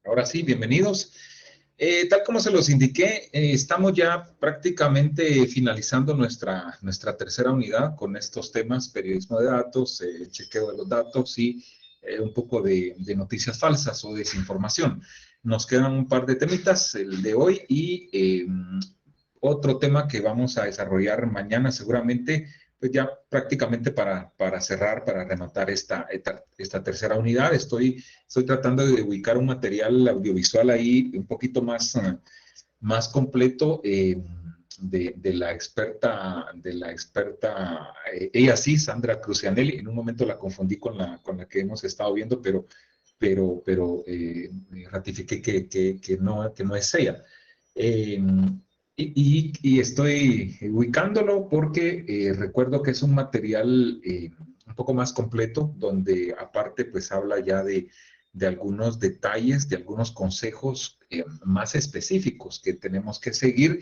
Ahora sí, bienvenidos. Tal como se los indiqué, estamos ya prácticamente finalizando nuestra tercera unidad con estos temas, periodismo de datos, chequeo de los datos y un poco de noticias falsas o desinformación. Nos quedan un par de temitas, el de hoy y otro tema que vamos a desarrollar mañana seguramente, pues ya prácticamente para cerrar, para rematar esta tercera unidad. Estoy tratando de ubicar un material audiovisual ahí un poquito más completo de la experta, ella sí, Sandra Crucianelli. En un momento la confundí con la que hemos estado viendo, pero ratifiqué que no es ella. Eh, y estoy ubicándolo porque recuerdo que es un material un poco más completo, donde aparte pues habla ya de algunos detalles, de algunos consejos más específicos que tenemos que seguir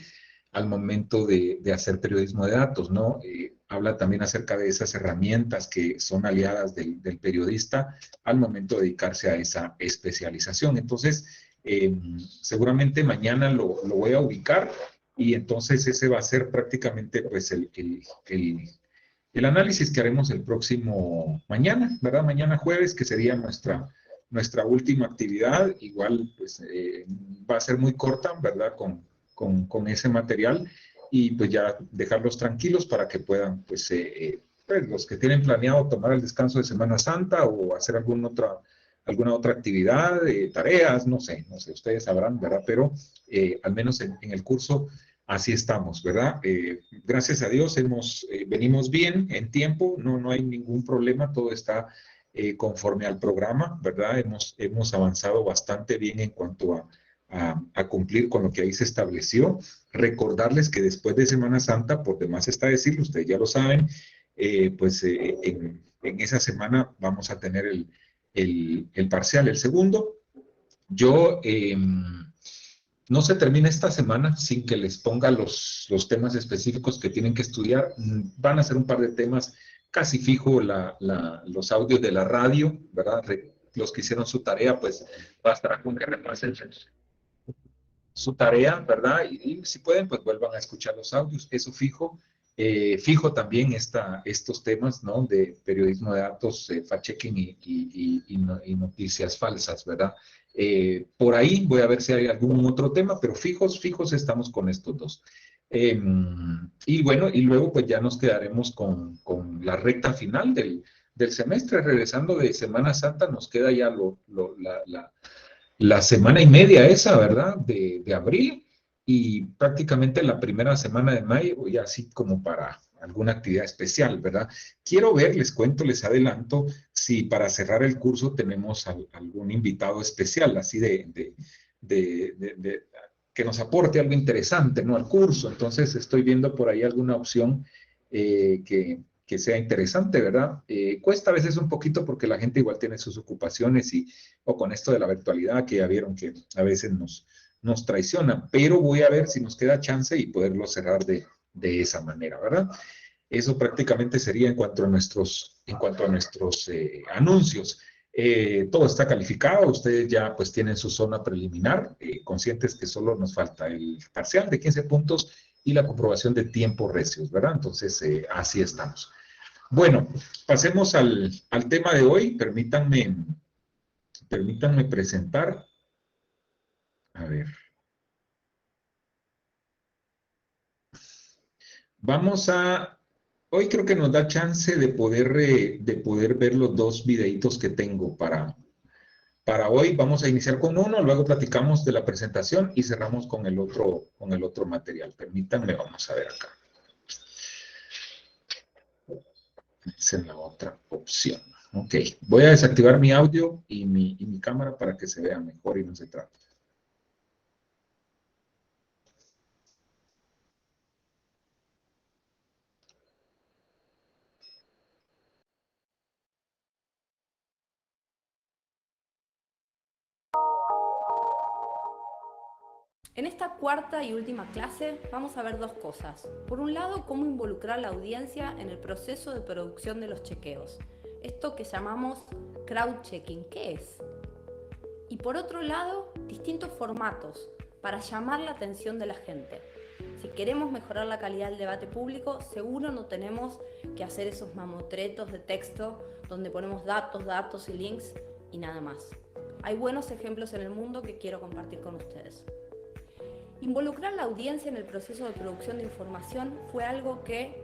al momento de hacer periodismo de datos, ¿no? Habla también acerca de esas herramientas que son aliadas del periodista al momento de dedicarse a esa especialización. Entonces, seguramente mañana lo voy a ubicar y entonces ese va a ser prácticamente pues el análisis que haremos el próximo mañana, ¿verdad? Mañana jueves, que sería nuestra última actividad. Igual, pues, va a ser muy corta, ¿verdad? Con ese material y pues ya dejarlos tranquilos para que puedan, pues los que tienen planeado tomar el descanso de Semana Santa o hacer alguna otra actividad, tareas, no sé, ustedes sabrán, ¿verdad? Pero al menos en el curso así estamos, ¿verdad? Gracias a Dios venimos bien en tiempo, no hay ningún problema, todo está conforme al programa, ¿verdad? Hemos avanzado bastante bien en cuanto a cumplir con lo que ahí se estableció. Recordarles que después de Semana Santa, por demás está decirlo, ustedes ya lo saben, en esa semana vamos a tener el parcial, el segundo. Yo no se termina esta semana sin que les ponga los temas específicos que tienen que estudiar. Van a ser un par de temas casi fijo, los audios de la radio, ¿verdad? Los que hicieron su tarea, pues bastará con que repasen su tarea, ¿verdad? Y si pueden, pues vuelvan a escuchar los audios, eso fijo. Fijo también estos temas, ¿no? De periodismo de datos, fact-checking y noticias falsas, ¿verdad? Por ahí voy a ver si hay algún otro tema, pero fijos estamos con estos dos. Y bueno, y luego pues ya nos quedaremos con la recta final del semestre. Regresando de Semana Santa, nos queda ya la semana y media esa, ¿verdad? De abril y prácticamente la primera semana de mayo, y así como para alguna actividad especial, ¿verdad? Quiero ver, les cuento, les adelanto, si para cerrar el curso tenemos algún invitado especial, así de que nos aporte algo interesante, ¿no? Al curso. Entonces estoy viendo por ahí alguna opción que sea interesante, ¿verdad? Cuesta a veces un poquito porque la gente igual tiene sus ocupaciones o con esto de la virtualidad que ya vieron que a veces nos traiciona, pero voy a ver si nos queda chance y poderlo cerrar de esa manera, ¿verdad? Eso prácticamente sería en cuanto a nuestros anuncios. Todo está calificado, ustedes ya pues tienen su zona preliminar, conscientes que solo nos falta el parcial de 15 puntos y la comprobación de tiempos recios, ¿verdad? Entonces, así estamos. Bueno, pasemos al tema de hoy. Permítanme presentar. A ver. Vamos a. Hoy creo que nos da chance de poder ver los dos videitos que tengo para hoy. Vamos a iniciar con uno, luego platicamos de la presentación y cerramos con el otro material. Permítanme, vamos a ver acá. Esa es la otra opción. Ok, voy a desactivar mi audio y mi cámara para que se vea mejor y no se trate. En esta cuarta y última clase vamos a ver dos cosas. Por un lado, cómo involucrar a la audiencia en el proceso de producción de los chequeos. Esto que llamamos crowd-checking, ¿qué es? Y por otro lado, distintos formatos para llamar la atención de la gente. Si queremos mejorar la calidad del debate público, seguro no tenemos que hacer esos mamotretos de texto donde ponemos datos, datos y links y nada más. Hay buenos ejemplos en el mundo que quiero compartir con ustedes. Involucrar a la audiencia en el proceso de producción de información fue algo que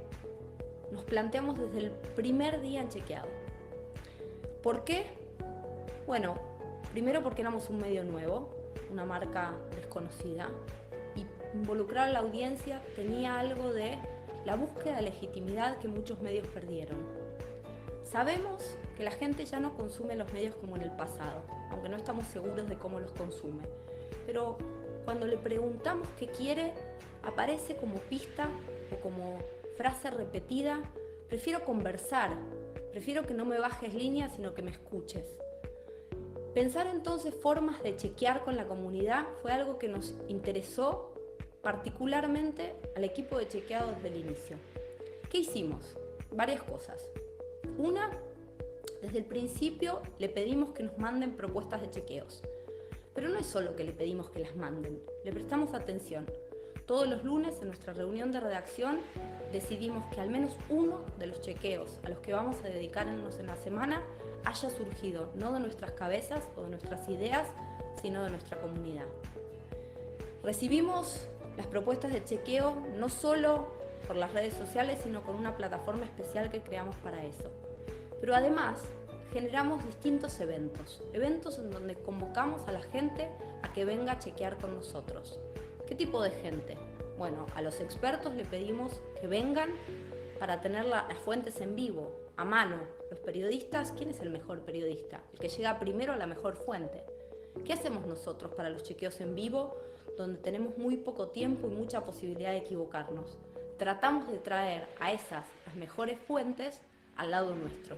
nos planteamos desde el primer día en Chequeado. ¿Por qué? Bueno, primero porque éramos un medio nuevo, una marca desconocida, y involucrar a la audiencia tenía algo de la búsqueda de legitimidad que muchos medios perdieron. Sabemos que la gente ya no consume los medios como en el pasado, aunque no estamos seguros de cómo los consume. Pero cuando le preguntamos qué quiere, aparece como pista o como frase repetida: prefiero conversar, prefiero que no me bajes línea, sino que me escuches. Pensar entonces formas de chequear con la comunidad fue algo que nos interesó particularmente al equipo de Chequeado desde el inicio. ¿Qué hicimos? Varias cosas. Una, desde el principio le pedimos que nos manden propuestas de chequeos. Pero no es solo que le pedimos que las manden, le prestamos atención. Todos los lunes en nuestra reunión de redacción decidimos que al menos uno de los chequeos a los que vamos a dedicarnos en la semana haya surgido no de nuestras cabezas o de nuestras ideas, sino de nuestra comunidad. Recibimos las propuestas de chequeo no solo por las redes sociales, sino con una plataforma especial que creamos para eso. Pero además generamos distintos eventos en donde convocamos a la gente a que venga a chequear con nosotros. ¿Qué tipo de gente? Bueno, a los expertos le pedimos que vengan para tener las fuentes en vivo, a mano. Los periodistas, ¿quién es el mejor periodista? El que llega primero a la mejor fuente. ¿Qué hacemos nosotros para los chequeos en vivo, donde tenemos muy poco tiempo y mucha posibilidad de equivocarnos? Tratamos de traer a las mejores fuentes al lado nuestro.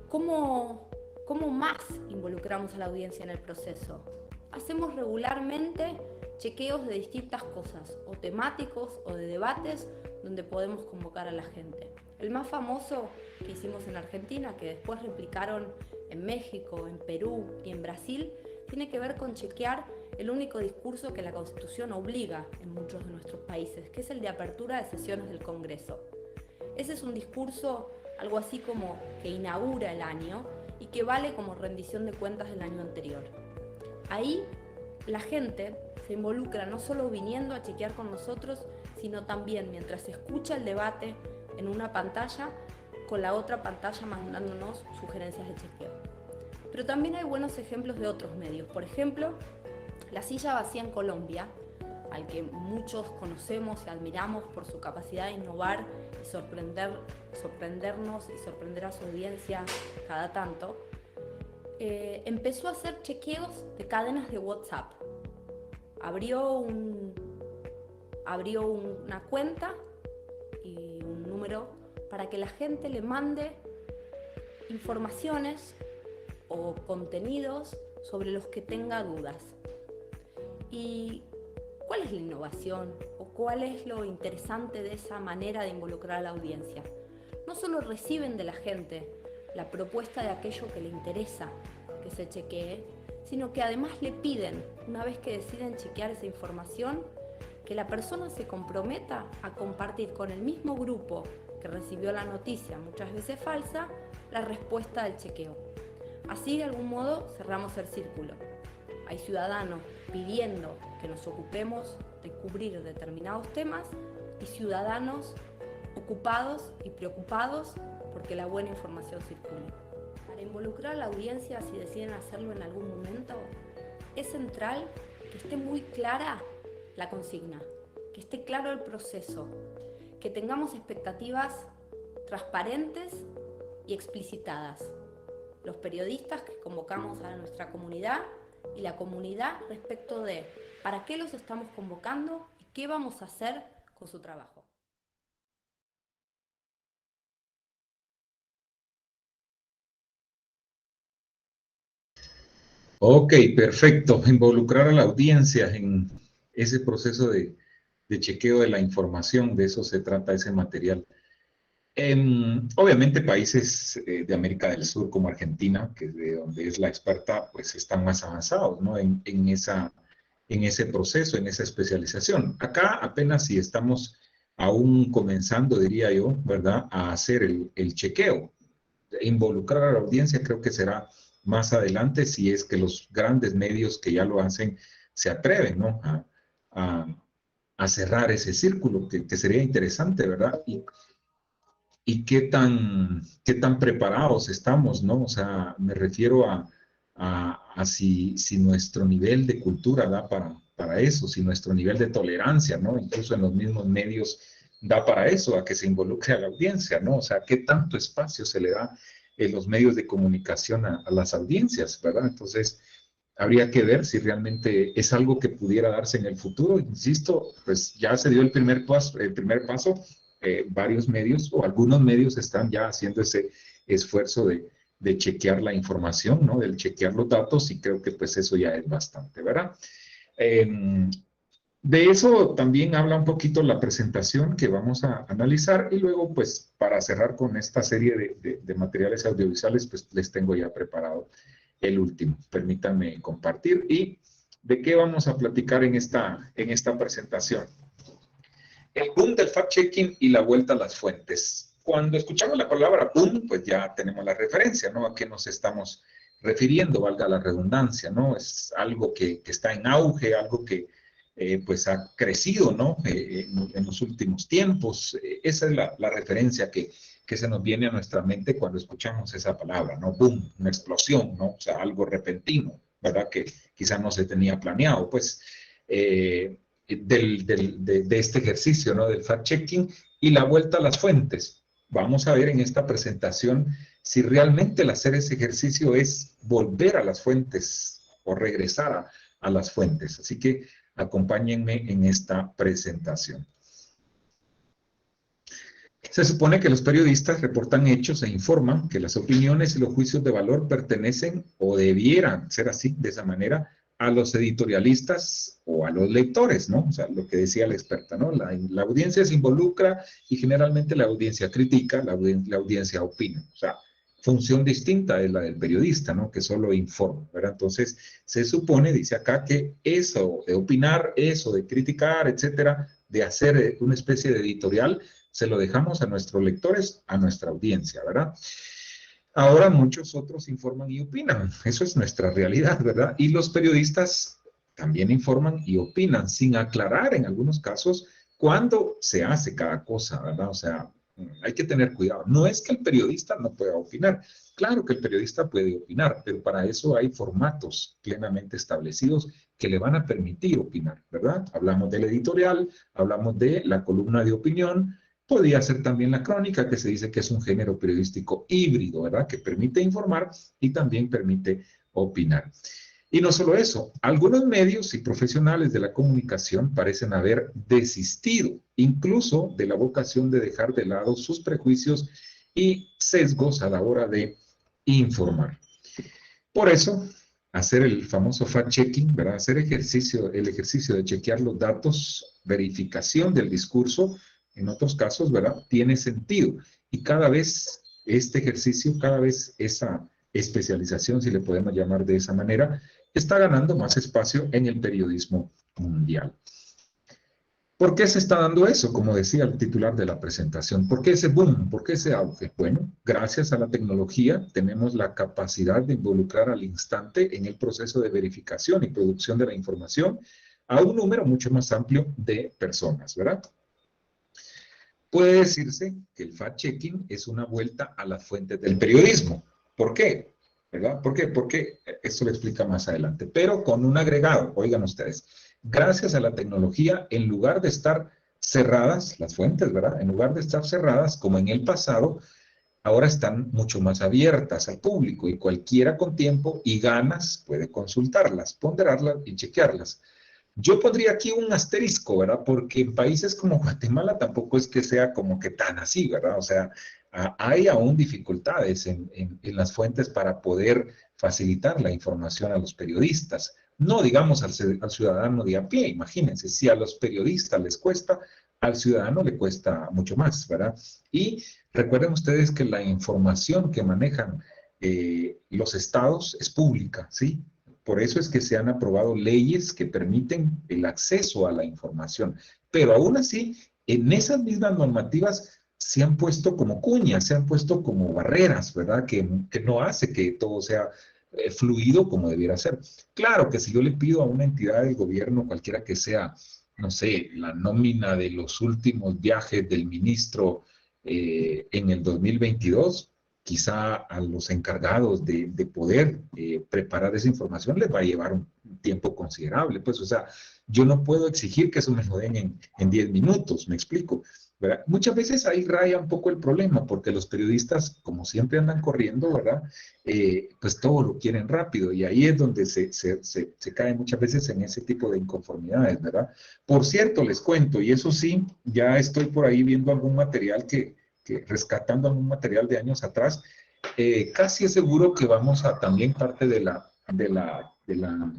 ¿Cómo más involucramos a la audiencia en el proceso? Hacemos regularmente chequeos de distintas cosas, o temáticos o de debates, donde podemos convocar a la gente. El más famoso que hicimos en Argentina, que después replicaron en México, en Perú y en Brasil, tiene que ver con chequear el único discurso que la Constitución obliga en muchos de nuestros países, que es el de apertura de sesiones del Congreso. Ese es un discurso algo así como que inaugura el año y que vale como rendición de cuentas del año anterior. Ahí la gente se involucra no solo viniendo a chequear con nosotros, sino también mientras escucha el debate en una pantalla, con la otra pantalla mandándonos sugerencias de chequeo. Pero también hay buenos ejemplos de otros medios. Por ejemplo, La Silla Vacía en Colombia, al que muchos conocemos y admiramos por su capacidad de innovar y sorprendernos y sorprender a su audiencia cada tanto, empezó a hacer chequeos de cadenas de WhatsApp. Abrió una cuenta y un número para que la gente le mande informaciones o contenidos sobre los que tenga dudas. ¿Y cuál es la innovación o cuál es lo interesante de esa manera de involucrar a la audiencia? No solo reciben de la gente la propuesta de aquello que le interesa que se chequee, sino que además le piden, una vez que deciden chequear esa información, que la persona se comprometa a compartir con el mismo grupo que recibió la noticia, muchas veces falsa, la respuesta del chequeo. Así, de algún modo, cerramos el círculo. Hay ciudadanos pidiendo que nos ocupemos de cubrir determinados temas y ciudadanos ocupados y preocupados porque la buena información circule. Para involucrar a la audiencia, si deciden hacerlo en algún momento, es central que esté muy clara la consigna, que esté claro el proceso, que tengamos expectativas transparentes y explicitadas. Los periodistas que convocamos a nuestra comunidad y la comunidad respecto de para qué los estamos convocando y qué vamos a hacer con su trabajo. Ok, perfecto. Involucrar a la audiencia en ese proceso de chequeo de la información, de eso se trata ese material. Obviamente países de América del Sur como Argentina, que es de donde es la experta, pues están más avanzados, ¿no? En ese proceso, en esa especialización. Acá apenas si estamos aún comenzando, diría yo, ¿verdad?, a hacer el chequeo. Involucrar a la audiencia creo que será más adelante si es que los grandes medios que ya lo hacen se atreven, ¿no?, a cerrar ese círculo, que sería interesante, ¿verdad? Y qué tan preparados estamos, ¿no? O sea, me refiero a si nuestro nivel de cultura da para eso, si nuestro nivel de tolerancia, ¿no? Incluso en los mismos medios da para eso, a que se involucre a la audiencia, ¿no? O sea, qué tanto espacio se le da en los medios de comunicación a las audiencias, ¿verdad? Entonces, habría que ver si realmente es algo que pudiera darse en el futuro. Insisto, pues ya se dio el primer paso. Varios medios o algunos medios están ya haciendo ese esfuerzo de chequear la información, ¿no? Del chequear los datos, y creo que pues eso ya es bastante, ¿verdad? De eso también habla un poquito la presentación que vamos a analizar, y luego pues para cerrar con esta serie de materiales audiovisuales, pues les tengo ya preparado el último. Permítanme compartir. ¿Y de qué vamos a platicar en esta presentación? El boom del fact-checking y la vuelta a las fuentes. Cuando escuchamos la palabra boom, pues ya tenemos la referencia, ¿no? A qué nos estamos refiriendo, valga la redundancia, ¿no? Es algo que está en auge, algo que pues ha crecido, ¿no? En los últimos tiempos. Esa es la referencia que se nos viene a nuestra mente cuando escuchamos esa palabra, ¿no? Boom, una explosión, ¿no? O sea, algo repentino, ¿verdad? Que quizá no se tenía planeado, pues. De este ejercicio, ¿no? Del fact-checking y la vuelta a las fuentes. Vamos a ver en esta presentación si realmente el hacer ese ejercicio es volver a las fuentes o regresar a las fuentes. Así que acompáñenme en esta presentación. Se supone que los periodistas reportan hechos e informan que las opiniones y los juicios de valor pertenecen o debieran ser así, de esa manera, a los editorialistas o a los lectores, ¿no? O sea, lo que decía la experta, ¿no? La audiencia se involucra y generalmente la audiencia critica, la audiencia opina. O sea, función distinta es la del periodista, ¿no? Que solo informa, ¿verdad? Entonces, se supone, dice acá, que eso de opinar, eso de criticar, etcétera, de hacer una especie de editorial, se lo dejamos a nuestros lectores, a nuestra audiencia, ¿verdad? Ahora muchos otros informan y opinan. Eso es nuestra realidad, ¿verdad? Y los periodistas también informan y opinan, sin aclarar en algunos casos cuándo se hace cada cosa, ¿verdad? O sea, hay que tener cuidado. No es que el periodista no pueda opinar. Claro que el periodista puede opinar, pero para eso hay formatos plenamente establecidos que le van a permitir opinar, ¿verdad? Hablamos del editorial, hablamos de la columna de opinión. Podría ser también la crónica, que se dice que es un género periodístico híbrido, ¿verdad? Que permite informar y también permite opinar. Y no solo eso, algunos medios y profesionales de la comunicación parecen haber desistido incluso de la vocación de dejar de lado sus prejuicios y sesgos a la hora de informar. Por eso, hacer el famoso fact-checking, ¿verdad? Hacer el ejercicio de chequear los datos, verificación del discurso, en otros casos, ¿verdad? Tiene sentido. Y cada vez este ejercicio, cada vez esa especialización, si le podemos llamar de esa manera, está ganando más espacio en el periodismo mundial. ¿Por qué se está dando eso? Como decía el titular de la presentación. ¿Por qué ese boom? ¿Por qué ese auge? Bueno, gracias a la tecnología tenemos la capacidad de involucrar al instante en el proceso de verificación y producción de la información a un número mucho más amplio de personas, ¿verdad? Puede decirse que el fact-checking es una vuelta a las fuentes del periodismo. ¿Por qué? ¿Verdad? ¿Por qué? Porque esto lo explica más adelante. Pero con un agregado, oigan ustedes, gracias a la tecnología, en lugar de estar cerradas las fuentes, ¿verdad? En lugar de estar cerradas como en el pasado, ahora están mucho más abiertas al público y cualquiera con tiempo y ganas puede consultarlas, ponderarlas y chequearlas. Yo pondría aquí un asterisco, ¿verdad? Porque en países como Guatemala tampoco es que sea como que tan así, ¿verdad? O sea, hay aún dificultades en las fuentes para poder facilitar la información a los periodistas. No digamos al ciudadano de a pie, imagínense, si a los periodistas les cuesta, al ciudadano le cuesta mucho más, ¿verdad? Y recuerden ustedes que la información que manejan los estados es pública, ¿sí? Por eso es que se han aprobado leyes que permiten el acceso a la información. Pero aún así, en esas mismas normativas se han puesto como cuñas, se han puesto como barreras, ¿verdad? Que no hace que todo sea fluido como debiera ser. Claro que si yo le pido a una entidad del gobierno, cualquiera que sea, no sé, la nómina de los últimos viajes del ministro en el 2022, quizá a los encargados de poder preparar esa información les va a llevar un tiempo considerable. Pues, o sea, yo no puedo exigir que eso me lo den en 10 minutos, me explico. ¿Verdad? Muchas veces ahí raya un poco el problema, porque los periodistas, como siempre andan corriendo, ¿verdad? Pues todo lo quieren rápido, y ahí es donde se cae muchas veces en ese tipo de inconformidades, ¿verdad? Por cierto, les cuento, y eso sí, ya estoy por ahí viendo algún material rescatando algún material de años atrás, casi es seguro que vamos a también parte de la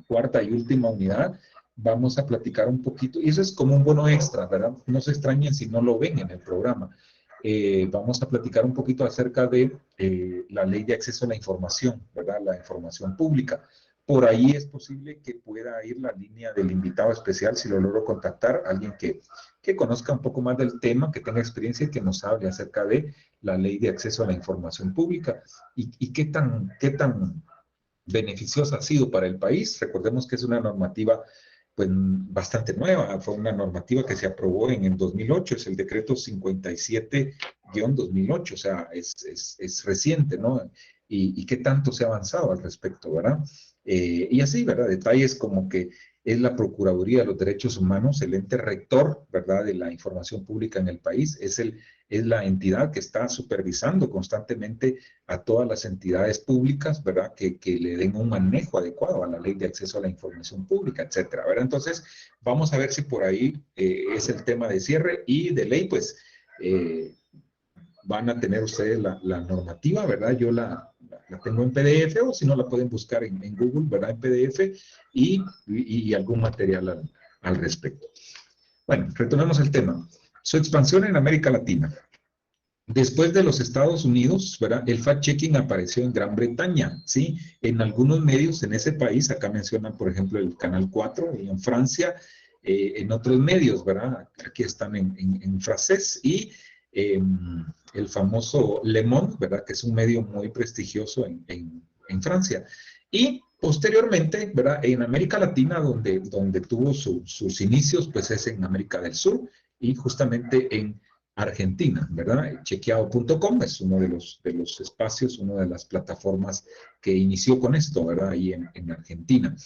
cuarta y última unidad, vamos a platicar un poquito, y eso es como un bono extra, ¿verdad? No se extrañen si no lo ven en el programa. Vamos a platicar un poquito acerca de la ley de acceso a la información, ¿verdad? La información pública. Por ahí es posible que pueda ir la línea del invitado especial, si lo logro contactar, alguien que conozca un poco más del tema, que tenga experiencia y que nos hable acerca de la ley de acceso a la información pública y qué tan beneficiosa ha sido para el país. Recordemos que es una normativa pues, bastante nueva, fue una normativa que se aprobó en el 2008, es el decreto 57-2008, o sea, es reciente, ¿no? Y qué tanto se ha avanzado al respecto, ¿verdad? Y así, ¿verdad? Detalles como que es la Procuraduría de los Derechos Humanos, el ente rector, ¿verdad?, de la información pública en el país, es la entidad que está supervisando constantemente a todas las entidades públicas, ¿verdad?, que le den un manejo adecuado a la ley de acceso a la información pública, etcétera, ¿verdad? Entonces, vamos a ver si por ahí es el tema de cierre y de ley, pues, van a tener ustedes la normativa, ¿verdad? Yo la tengo en PDF, o si no la pueden buscar en Google, ¿verdad? En PDF y algún material al respecto. Bueno, retomemos el tema. Su expansión en América Latina. Después de los Estados Unidos, ¿verdad? El fact-checking apareció en Gran Bretaña, ¿sí? En algunos medios en ese país, acá mencionan, por ejemplo, el Canal 4, y en Francia, en otros medios, ¿verdad? Aquí están en francés, y el famoso Le Monde, ¿verdad? Que es un medio muy prestigioso en Francia. Y posteriormente, ¿verdad? En América Latina, donde tuvo sus inicios, pues es en América del Sur, y justamente en Argentina, ¿verdad? Chequeado.com es uno de los espacios, una de las plataformas que inició con esto, ¿verdad? Ahí en Argentina.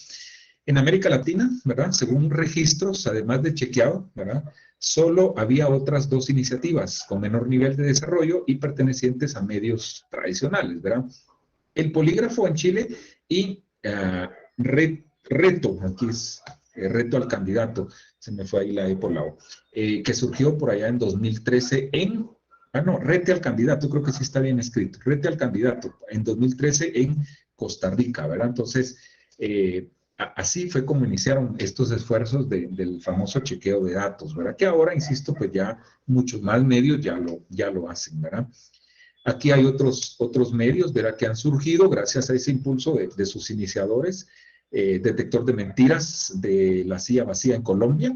En América Latina, ¿verdad? Según registros, además de Chequeado, ¿verdad? Solo había otras dos iniciativas con menor nivel de desarrollo y pertenecientes a medios tradicionales, ¿verdad? El Polígrafo en Chile y Reto, aquí es Reto al Candidato, se me fue ahí la E por la O, que surgió por allá en 2013 Rete al Candidato, creo que sí está bien escrito, Rete al Candidato, en 2013 en Costa Rica, ¿verdad? Entonces, así fue como iniciaron estos esfuerzos del famoso chequeo de datos, ¿verdad? Que ahora, insisto, pues ya muchos más medios ya lo hacen, ¿verdad? Aquí hay otros medios, ¿verdad?, que han surgido gracias a ese impulso de sus iniciadores. Detector de mentiras de la CIA vacía en Colombia,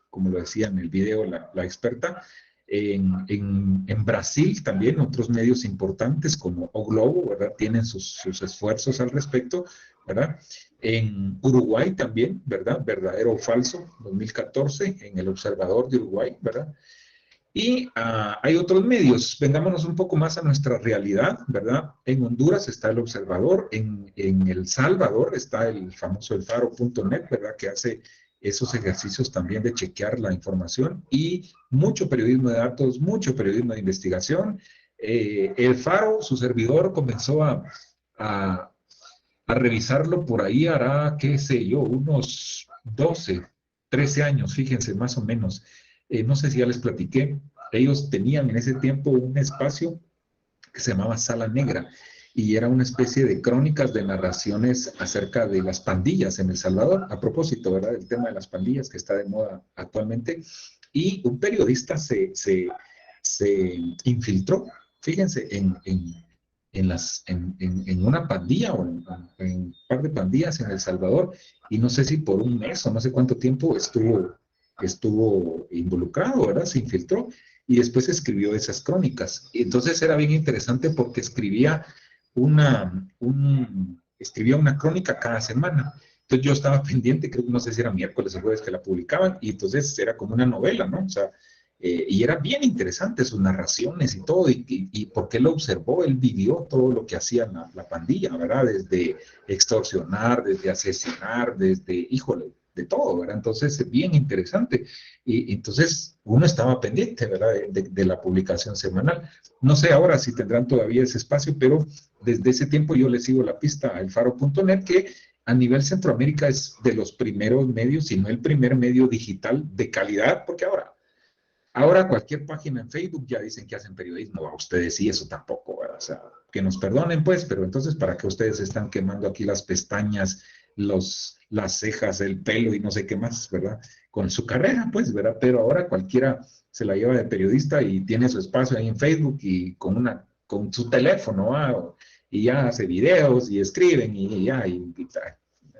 como lo decía en el video la experta. En Brasil también otros medios importantes como O Globo, ¿verdad?, tienen sus esfuerzos al respecto, ¿verdad? En Uruguay también, ¿verdad? Verdadero o falso, 2014, en El Observador de Uruguay, ¿verdad? Y hay otros medios. Vengámonos un poco más a nuestra realidad, ¿verdad? En Honduras está El Observador, en El Salvador está el famoso elfaro.net, ¿verdad? Que hace esos ejercicios también de chequear la información, y mucho periodismo de datos, mucho periodismo de investigación. El Faro, su servidor, comenzó a revisarlo por ahí, hará, qué sé yo, unos 12, 13 años, fíjense, más o menos. No sé si ya les platiqué, ellos tenían en ese tiempo un espacio que se llamaba Sala Negra, y era una especie de crónicas de narraciones acerca de las pandillas en El Salvador. A propósito, ¿verdad?, el tema de las pandillas que está de moda actualmente. y un periodista se infiltró, fíjense, en una pandilla o en un par de pandillas en El Salvador, y no sé si por un mes o no sé cuánto tiempo estuvo involucrado, ¿verdad? Se infiltró y después escribió esas crónicas. Y entonces era bien interesante porque escribía una crónica cada semana. Entonces yo estaba pendiente, creo que no sé si era miércoles o jueves que la publicaban, y entonces era como una novela, ¿no? O sea, y era bien interesante sus narraciones y todo, y porque él lo observó, él vivió todo lo que hacía la pandilla, ¿verdad? Desde extorsionar, desde asesinar, desde, híjole, de todo, ¿verdad? Entonces, bien interesante. Y entonces uno estaba pendiente, ¿verdad? De la publicación semanal. No sé ahora si tendrán todavía ese espacio, pero desde ese tiempo yo le sigo la pista a elfaro.net, que a nivel Centroamérica es de los primeros medios, si no el primer medio digital de calidad, porque ahora cualquier página en Facebook ya dicen que hacen periodismo, a ustedes sí, eso tampoco, ¿verdad? O sea, que nos perdonen pues, pero entonces ¿para qué ustedes están quemando aquí las pestañas, las cejas, el pelo y no sé qué más, ¿verdad? Con su carrera pues, ¿verdad? Pero ahora cualquiera se la lleva de periodista y tiene su espacio ahí en Facebook y con su teléfono, ¿ah? Y ya hace videos y escriben y ya,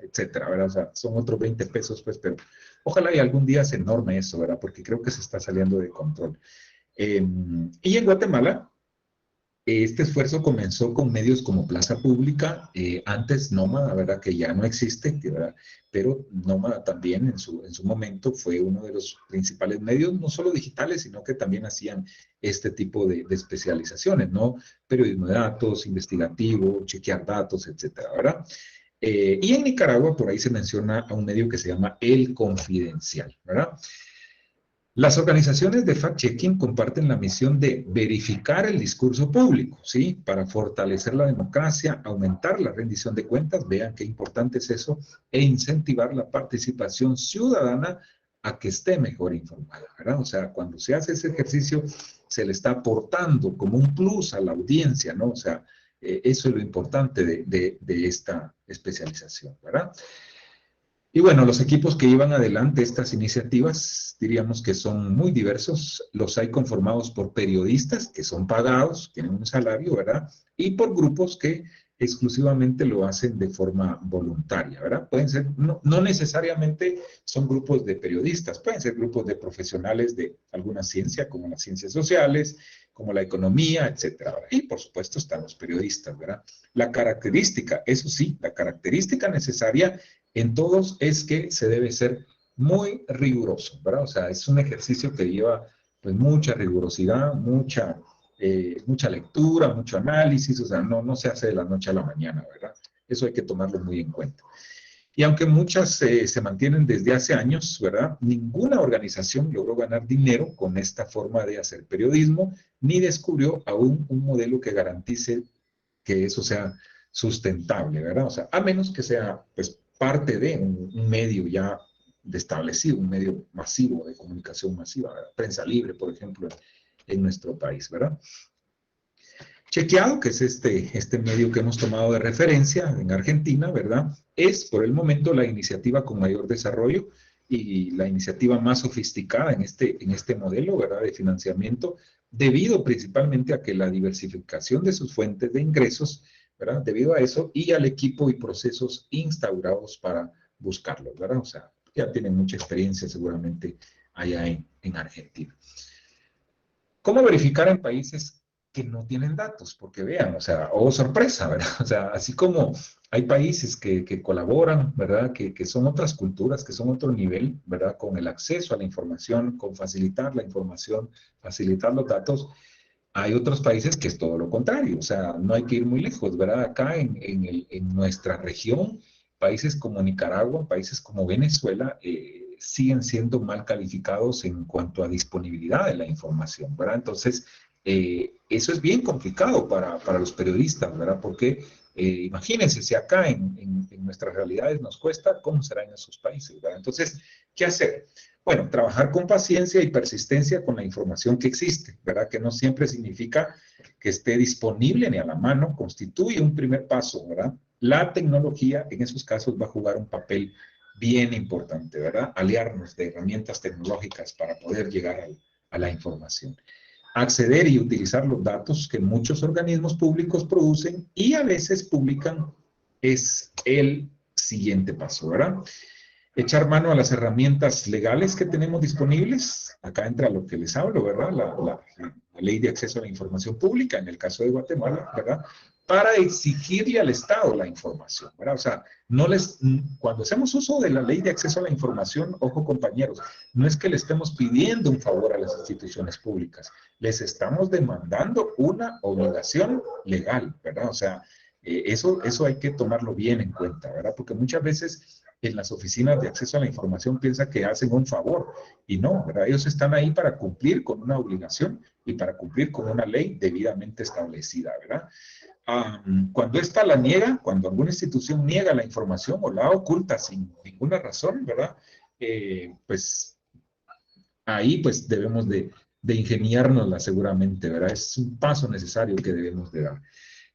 etcétera, ¿verdad? O sea, son otros 20 pesos pues, pero ojalá y algún día se norme eso, ¿verdad? Porque creo que se está saliendo de control. Y en Guatemala, este esfuerzo comenzó con medios como Plaza Pública, antes Nómada, ¿verdad? Que ya no existe, ¿verdad? Pero Nómada también en su momento fue uno de los principales medios, no solo digitales, sino que también hacían este tipo de especializaciones, ¿no? Periodismo de datos, investigativo, chequear datos, etcétera, ¿verdad? Y en Nicaragua, por ahí se menciona a un medio que se llama El Confidencial, ¿verdad? Las organizaciones de fact-checking comparten la misión de verificar el discurso público, ¿sí? Para fortalecer la democracia, aumentar la rendición de cuentas, vean qué importante es eso, e incentivar la participación ciudadana a que esté mejor informada, ¿verdad? O sea, cuando se hace ese ejercicio, se le está aportando como un plus a la audiencia, ¿no? O sea, eso es lo importante de esta especialización, ¿verdad? Y bueno, los equipos que llevan adelante estas iniciativas, diríamos que son muy diversos. Los hay conformados por periodistas que son pagados, tienen un salario, ¿verdad? Y por grupos que exclusivamente lo hacen de forma voluntaria, ¿verdad? Pueden ser, no necesariamente son grupos de periodistas, pueden ser grupos de profesionales de alguna ciencia, como las ciencias sociales, como la economía, etcétera. Y por supuesto están los periodistas, ¿verdad? La característica, eso sí, la característica necesaria en todos es que se debe ser muy riguroso, ¿verdad? O sea, es un ejercicio que lleva pues mucha rigurosidad, mucha lectura, mucho análisis, o sea, no se hace de la noche a la mañana, ¿verdad? Eso hay que tomarlo muy en cuenta. Y aunque muchas se mantienen desde hace años, ¿verdad? Ninguna organización logró ganar dinero con esta forma de hacer periodismo, ni descubrió aún un modelo que garantice que eso sea sustentable, ¿verdad? O sea, a menos que sea, pues, parte de un medio ya establecido, un medio masivo de comunicación masiva, ¿verdad? Prensa libre, por ejemplo, en nuestro país, ¿verdad? Chequeado, que es este medio que hemos tomado de referencia en Argentina, ¿verdad? Es por el momento la iniciativa con mayor desarrollo y la iniciativa más sofisticada en este modelo, ¿verdad? De financiamiento, debido principalmente a que la diversificación de sus fuentes de ingresos, ¿verdad? Debido a eso y al equipo y procesos instaurados para buscarlos, ¿verdad? O sea, ya tienen mucha experiencia seguramente allá en Argentina. ¿Cómo verificar en países que no tienen datos? Porque vean, o sea, oh sorpresa, ¿verdad? O sea, así como hay países que colaboran, ¿verdad? Que son otras culturas, que son otro nivel, ¿verdad? Con el acceso a la información, con facilitar la información, facilitar los datos. Hay otros países que es todo lo contrario, o sea, no hay que ir muy lejos, ¿verdad? Acá en nuestra región, países como Nicaragua, países como Venezuela, siguen siendo mal calificados en cuanto a disponibilidad de la información, ¿verdad? Entonces, eso es bien complicado para los periodistas, ¿verdad? Porque imagínense, si acá en nuestras realidades nos cuesta, ¿cómo será en esos países, ¿verdad? Entonces, ¿qué hacer? Bueno, trabajar con paciencia y persistencia con la información que existe, ¿verdad? Que no siempre significa que esté disponible ni a la mano, constituye un primer paso, ¿verdad? La tecnología en esos casos va a jugar un papel bien importante, ¿verdad? Aliarnos de herramientas tecnológicas para poder llegar a la información. Acceder y utilizar los datos que muchos organismos públicos producen y a veces publican es el siguiente paso, ¿verdad? Echar mano a las herramientas legales que tenemos disponibles. Acá entra lo que les hablo, ¿verdad? La ley de acceso a la información pública, en el caso de Guatemala, ¿verdad? Para exigirle al Estado la información, ¿verdad? O sea, cuando hacemos uso de la ley de acceso a la información, ojo compañeros, no es que le estemos pidiendo un favor a las instituciones públicas, les estamos demandando una obligación legal, ¿verdad? O sea, eso hay que tomarlo bien en cuenta, ¿verdad? Porque muchas veces en las oficinas de acceso a la información piensa que hacen un favor y no, ¿verdad? Ellos están ahí para cumplir con una obligación y para cumplir con una ley debidamente establecida, ¿verdad? Cuando esta la niega, cuando alguna institución niega la información o la oculta sin ninguna razón, ¿verdad? Pues ahí pues debemos de ingeniárnosla seguramente, ¿verdad? Es un paso necesario que debemos de dar.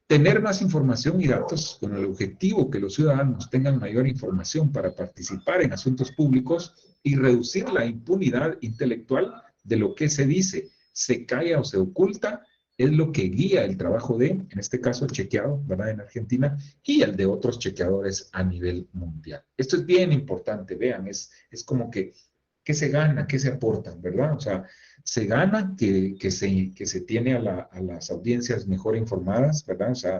Tener más información y datos con el objetivo que los ciudadanos tengan mayor información para participar en asuntos públicos y reducir la impunidad intelectual de lo que se dice, se calla o se oculta, es lo que guía el trabajo de, en este caso, el chequeado, ¿verdad? En Argentina, y el de otros chequeadores a nivel mundial. Esto es bien importante, vean, es como que, ¿qué se gana? ¿Qué se aportan? ¿Verdad? O sea, se gana que se tiene a las audiencias mejor informadas, ¿verdad? O sea,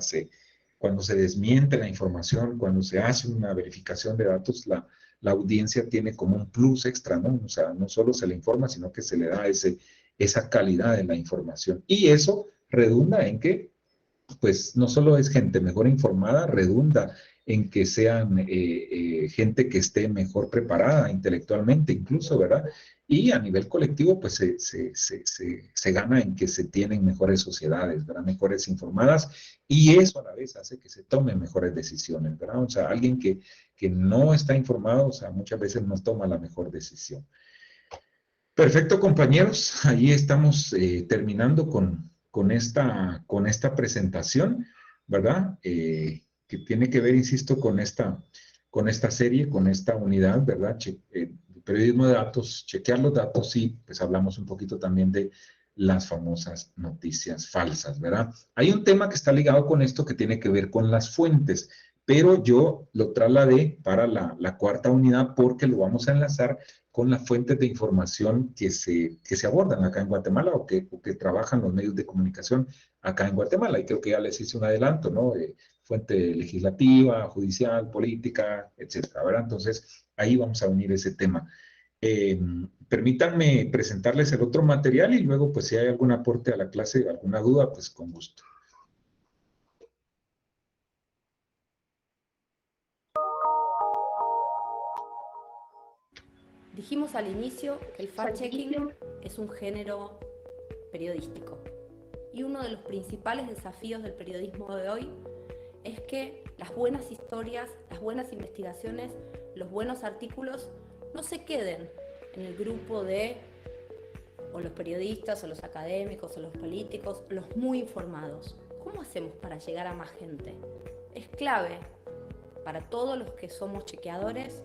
cuando se desmiente la información, cuando se hace una verificación de datos, la audiencia tiene como un plus extra, ¿no? O sea, no solo se le informa, sino que se le da esa calidad de la información. Y eso redunda en que, pues, no solo es gente mejor informada, redunda en que sean gente que esté mejor preparada intelectualmente incluso, ¿verdad? Y a nivel colectivo, pues se gana en que se tienen mejores sociedades, ¿verdad? Mejores informadas, y eso a la vez hace que se tomen mejores decisiones, ¿verdad? O sea, alguien que no está informado, o sea, muchas veces no toma la mejor decisión. Perfecto, compañeros. Ahí estamos terminando con esta presentación, ¿verdad? Que tiene que ver, insisto, con esta serie, con esta unidad, ¿verdad? Periodismo de datos, chequear los datos y pues hablamos un poquito también de las famosas noticias falsas, ¿verdad? Hay un tema que está ligado con esto que tiene que ver con las fuentes, pero yo lo trasladé para la cuarta unidad porque lo vamos a enlazar con las fuentes de información que se abordan acá en Guatemala o que trabajan los medios de comunicación acá en Guatemala. Y creo que ya les hice un adelanto, ¿no? Fuente legislativa, judicial, política, etcétera, ¿verdad? Entonces, ahí vamos a unir ese tema. Permítanme presentarles el otro material y luego, pues, si hay algún aporte a la clase, alguna duda, pues, con gusto. Dijimos al inicio que el fact-checking es un género periodístico. Y uno de los principales desafíos del periodismo de hoy es que las buenas historias, las buenas investigaciones, los buenos artículos no se queden en el grupo de o los periodistas, o los académicos, o los políticos, los muy informados. ¿Cómo hacemos para llegar a más gente? Es clave para todos los que somos chequeadores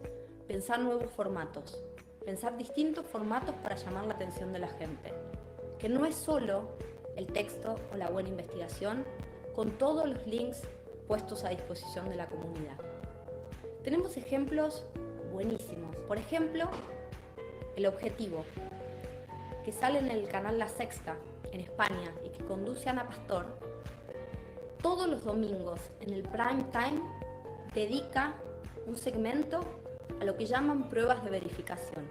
pensar nuevos formatos, pensar distintos formatos para llamar la atención de la gente, que no es solo el texto o la buena investigación con todos los links puestos a disposición de la comunidad. Tenemos ejemplos buenísimos. Por ejemplo, El Objetivo, que sale en el canal La Sexta en España y que conduce Ana Pastor, todos los domingos en el prime time dedica un segmento a lo que llaman pruebas de verificación.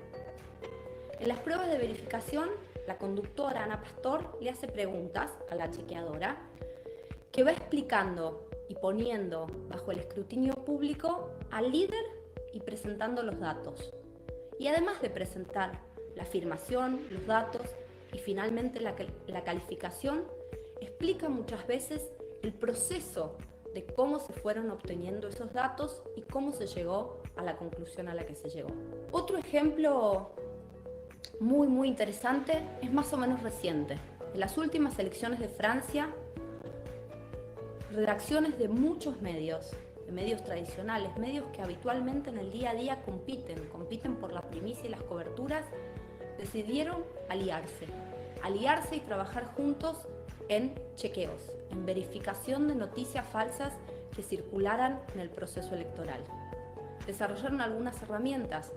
En las pruebas de verificación, la conductora Ana Pastor le hace preguntas a la chequeadora que va explicando y poniendo bajo el escrutinio público al líder y presentando los datos. Y además de presentar la afirmación, los datos y finalmente la calificación, explica muchas veces el proceso de cómo se fueron obteniendo esos datos y cómo se llegó a la conclusión a la que se llegó. Otro ejemplo muy interesante es más o menos reciente. En las últimas elecciones de Francia, redacciones de muchos medios, de medios tradicionales, medios que habitualmente en el día a día compiten por la primicia y las coberturas, decidieron aliarse y trabajar juntos en chequeos, en verificación de noticias falsas que circularan en el proceso electoral. Desarrollaron algunas herramientas,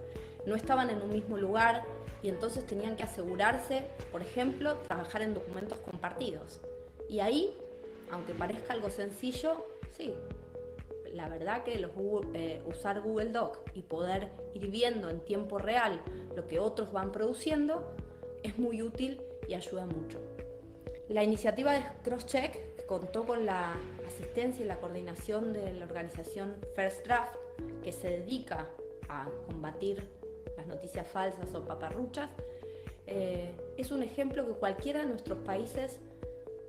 no estaban en un mismo lugar y entonces tenían que asegurarse, por ejemplo, trabajar en documentos compartidos. Y ahí, aunque parezca algo sencillo, sí, la verdad que usar Google Doc y poder ir viendo en tiempo real lo que otros van produciendo es muy útil y ayuda mucho. La iniciativa de Crosscheck contó con la asistencia y la coordinación de la organización First Draft, que se dedica a combatir las noticias falsas o paparruchas. Es un ejemplo que cualquiera de nuestros países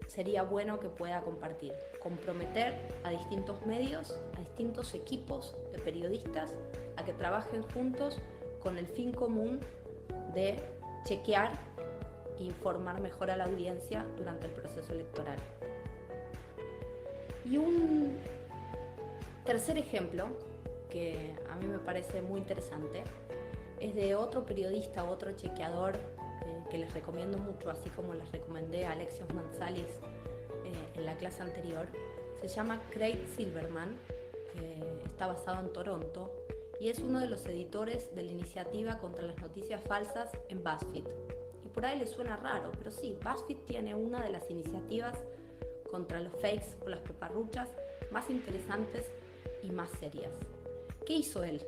sería bueno que pueda compartir. Comprometer a distintos medios, a distintos equipos de periodistas, a que trabajen juntos con el fin común de chequear e informar mejor a la audiencia durante el proceso electoral. Y un tercer ejemplo, que a mí me parece muy interesante, es de otro periodista, otro chequeador que les recomiendo mucho, así como les recomendé a Alexios Manzalis en la clase anterior. Se llama Craig Silverman, está basado en Toronto y es uno de los editores de la iniciativa contra las noticias falsas en BuzzFeed. Y por ahí les suena raro, pero sí, BuzzFeed tiene una de las iniciativas contra los fakes o las paparruchas más interesantes y más serias. ¿Qué hizo él?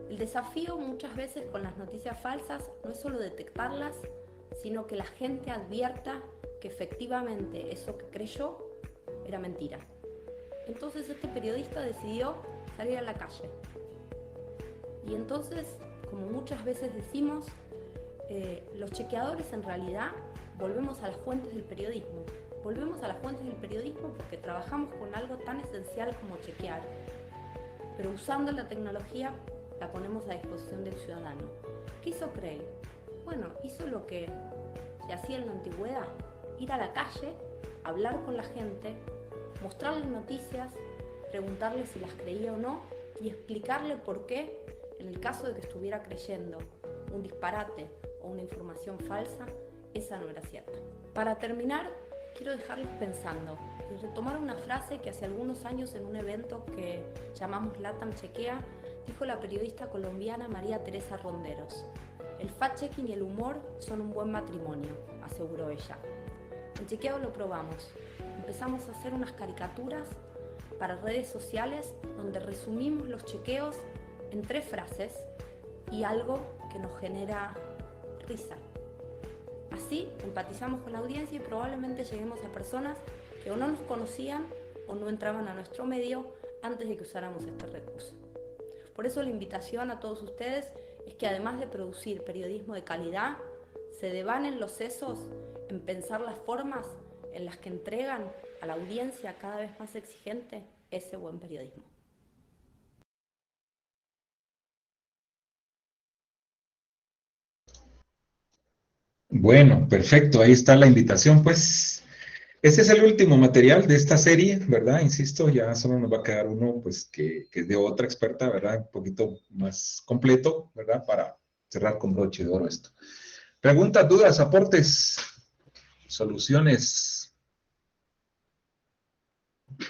El desafío muchas veces con las noticias falsas no es solo detectarlas, sino que la gente advierta que efectivamente eso que creyó era mentira. Entonces este periodista decidió salir a la calle. Y entonces, como muchas veces decimos, los chequeadores en realidad volvemos a las fuentes del periodismo. Volvemos a las fuentes del periodismo porque trabajamos con algo tan esencial como chequear, pero usando la tecnología la ponemos a disposición del ciudadano. ¿Qué hizo Craig? Bueno, hizo lo que se hacía en la antigüedad, ir a la calle, hablar con la gente, mostrarles noticias, preguntarles si las creía o no y explicarle por qué, en el caso de que estuviera creyendo un disparate o una información falsa, esa no era cierta. Para terminar, quiero dejarlos pensando y retomar una frase que hace algunos años en un evento que llamamos LATAM Chequea, dijo la periodista colombiana María Teresa Ronderos. El fact-checking y el humor son un buen matrimonio, aseguró ella. En Chequeado lo probamos. Empezamos a hacer unas caricaturas para redes sociales donde resumimos los chequeos en 3 frases y algo que nos genera risa. Así empatizamos con la audiencia y probablemente lleguemos a personas que o no nos conocían o no entraban a nuestro medio antes de que usáramos este recurso. Por eso la invitación a todos ustedes es que además de producir periodismo de calidad, se devanen los sesos en pensar las formas en las que entregan a la audiencia cada vez más exigente ese buen periodismo. Bueno, perfecto, ahí está la invitación, pues. Este es el último material de esta serie, ¿verdad? Insisto, ya solo nos va a quedar uno, pues, que es de otra experta, ¿verdad? Un poquito más completo, ¿verdad? Para cerrar con broche de oro esto. Preguntas, dudas, aportes, soluciones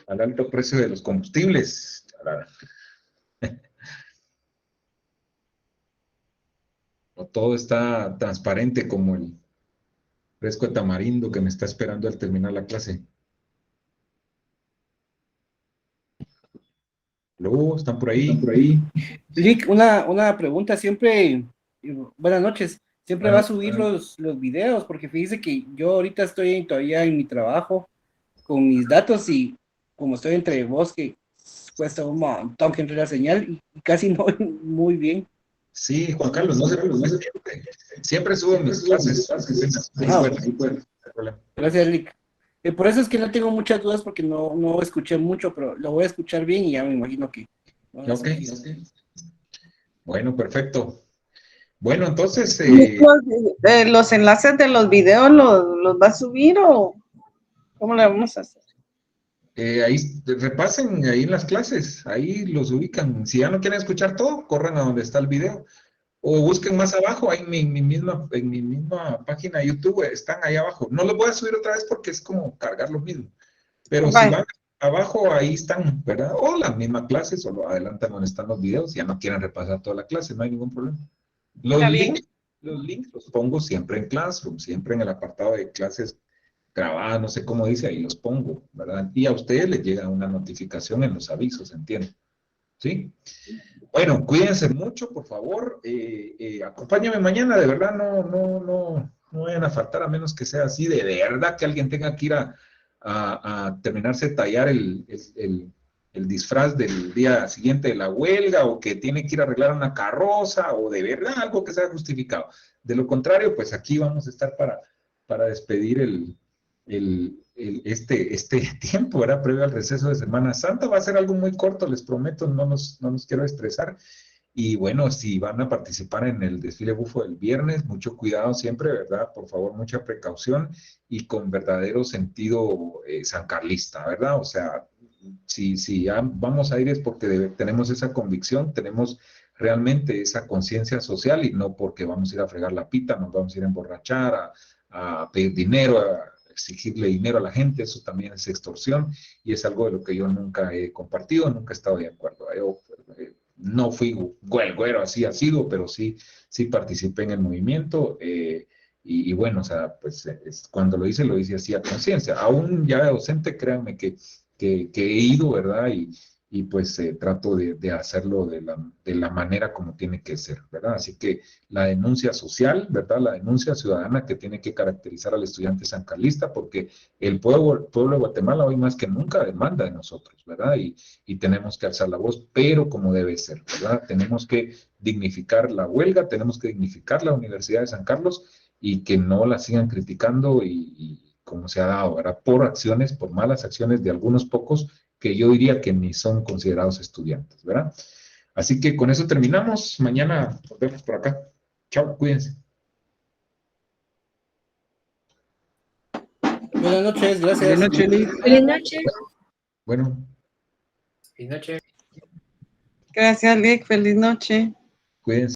al alto precio de los combustibles. No todo está transparente como el fresco de tamarindo que me está esperando al terminar la clase. Luego, ¿están por ahí? Lick, una pregunta, siempre, buenas noches, siempre va a subir los videos, porque fíjese que yo ahorita estoy todavía en mi trabajo con mis datos y como estoy entre bosque, cuesta un montón que entre la señal y casi no muy bien. Sí, Juan Carlos, no se preocupe. Siempre subo mis clases. Gracias, Lick. Por eso es que no tengo muchas dudas porque no escuché mucho, pero lo voy a escuchar bien y ya me imagino que... Ok. Bueno, perfecto. Bueno, entonces... ¿Los enlaces de los videos los va a subir o cómo le vamos a hacer? Ahí repasen ahí en las clases, ahí los ubican. Si ya no quieren escuchar todo, corran a donde está el video. O busquen más abajo, ahí en mi misma página de YouTube, están ahí abajo. No los voy a subir otra vez porque es como cargar lo mismo. Pero si Vale. van abajo, ahí están, ¿verdad? O la misma clase, solo adelantan donde están los videos, ya no quieren repasar toda la clase, no hay ningún problema. Está bien. Los links los pongo siempre en Classroom, siempre en el apartado de clases grabadas, no sé cómo dice, ahí los pongo, ¿verdad? Y a ustedes les llega una notificación en los avisos, ¿entienden? ¿Sí? Bueno, cuídense mucho, por favor. Acompáñenme mañana, de verdad, no vayan a faltar, a menos que sea así, de verdad que alguien tenga que ir a terminarse de tallar el disfraz del día siguiente de la huelga, o que tiene que ir a arreglar una carroza, o de verdad algo que sea justificado. De lo contrario, pues aquí vamos a estar para despedir este tiempo, ¿verdad? Previo al receso de Semana Santa. Va a ser algo muy corto, les prometo, no nos quiero estresar. Y bueno, si van a participar en el desfile bufo del viernes, mucho cuidado siempre, ¿verdad? Por favor, mucha precaución y con verdadero sentido sancarlista, ¿verdad? O sea, si ya vamos a ir es porque tenemos esa convicción, tenemos realmente esa conciencia social y no porque vamos a ir a fregar la pita, nos vamos a ir a emborrachar, a pedir dinero, a exigirle dinero a la gente. Eso también es extorsión y es algo de lo que yo nunca he compartido, nunca he estado de acuerdo. Yo no fui güero así ha sido, pero sí participé en el movimiento. Y bueno, o sea, pues cuando lo hice así a conciencia. Aún ya de docente, créanme que he ido, ¿verdad? Y pues trato de hacerlo de la manera como tiene que ser, ¿verdad? Así que la denuncia social, ¿verdad? La denuncia ciudadana que tiene que caracterizar al estudiante sancarlista, porque el pueblo de Guatemala hoy más que nunca demanda de nosotros, ¿verdad? Y tenemos que alzar la voz, pero como debe ser, ¿verdad? Tenemos que dignificar la huelga, tenemos que dignificar la Universidad de San Carlos y que no la sigan criticando y como se ha dado, ¿verdad? Por acciones, por malas acciones de algunos pocos que yo diría que ni son considerados estudiantes, ¿verdad? Así que con eso terminamos. Mañana nos vemos por acá. Chao, cuídense. Buenas noches, Buenas gracias. noches, Lick. Buenas noches. Bueno. Buenas noches. Gracias, Lick. Feliz noche. Cuídense.